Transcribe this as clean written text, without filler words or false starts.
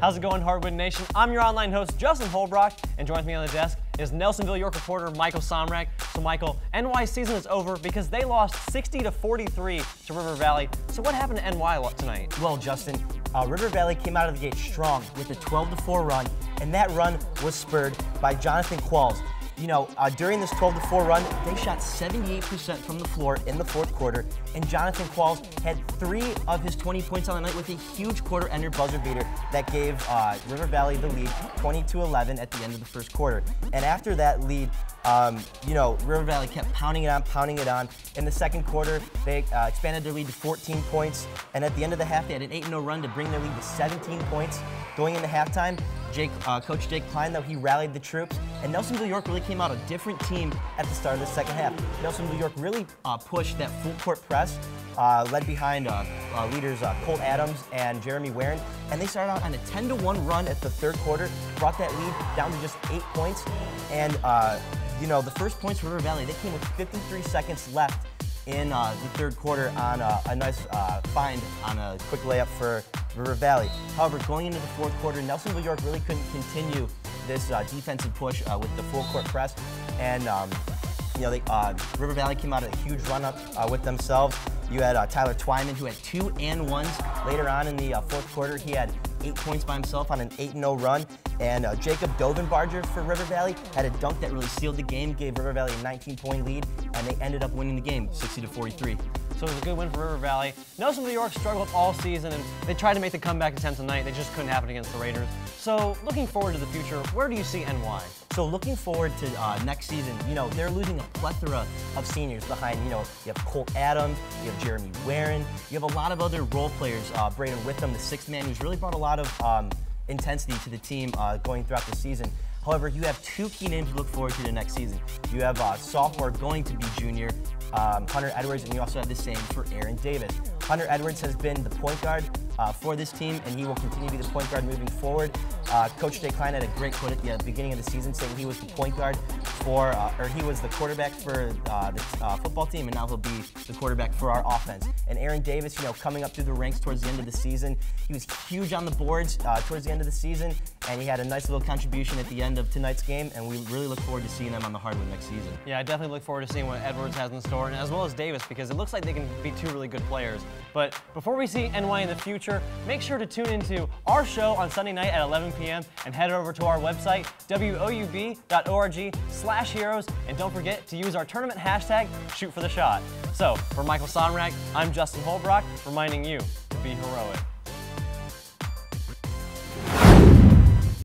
How's it going, Hardwood Nation? I'm your online host, Justin Holbrock, and joining me on the desk is Nelsonville-York reporter Michael Somrak. So Michael, NY season is over because they lost 60-43 to River Valley. So what happened to NY tonight? Well, Justin, River Valley came out of the gate strong with a 12-4 run, and that run was spurred by Jonathan Qualls. You know, during this 12-4 run, they shot 78% from the floor in the fourth quarter, and Jonathan Qualls had 3 of his 20 points on the night with a huge quarter-ender buzzer beater that gave River Valley the lead 20-11 at the end of the first quarter. And after that lead, you know, River Valley kept pounding it on. In the second quarter, they expanded their lead to 14 points, and at the end of the half, they had an 8-0 run to bring their lead to 17 points. Going into halftime, Coach Jake Klein, though, he rallied the troops, and Nelsonville-York really came out a different team at the start of the second half. Nelsonville-York really pushed that full-court press, led behind leaders Colt Adams and Jeremy Warren, and they started out on a 10-1 run at the third quarter, brought that lead down to just 8 points, and you know, the first points for River Valley, they came with 53 seconds left in the third quarter on a nice find on a quick layup for River Valley. However, going into the fourth quarter, Nelsonville-York really couldn't continue this defensive push with the full court press, and you know, River Valley came out a huge run-up with themselves. You had Tyler Twyman, who had 2 and 1s later on in the fourth quarter. He had 8 points by himself on an 8-0 run. And Jacob Dovenbarger for River Valley had a dunk that really sealed the game, gave River Valley a 19-point lead, and they ended up winning the game 60-43. So it was a good win for River Valley. Nelsonville-York struggled all season, and they tried to make the comeback attempt tonight. They just couldn't happen against the Raiders. So looking forward to the future, where do you see NY? So looking forward to next season, you know, they're losing a plethora of seniors behind, you know, you have Colt Adams, you have Jeremy Warren, you have a lot of other role players, Braden Witham, the 6th man, who's really brought a lot of intensity to the team going throughout the season. However, you have 2 key names to look forward to the next season. You have sophomore going to be junior, Hunter Edwards, and you also have the same for Aaron Davis. Hunter Edwards has been the point guard for this team, and he will continue to be the point guard moving forward. Coach Jay Klein had a great quote at the beginning of the season saying he was the point guard for, or he was the quarterback for the football team, and now he'll be the quarterback for our offense. And Aaron Davis, you know, coming up through the ranks towards the end of the season, he was huge on the boards towards the end of the season, and he had a nice little contribution at the end of tonight's game, and we really look forward to seeing them on the hardwood next season. Yeah, I definitely look forward to seeing what Edwards has in store, and as well as Davis, because it looks like they can be 2 really good players. But before we see NY in the future, make sure to tune into our show on Sunday night at 11 p.m. and head over to our website, woub.org/heroes, and don't forget to use our tournament hashtag, #ShootForTheShot. So, for Michael Somrak, I'm Justin Holbrock, reminding you to be heroic.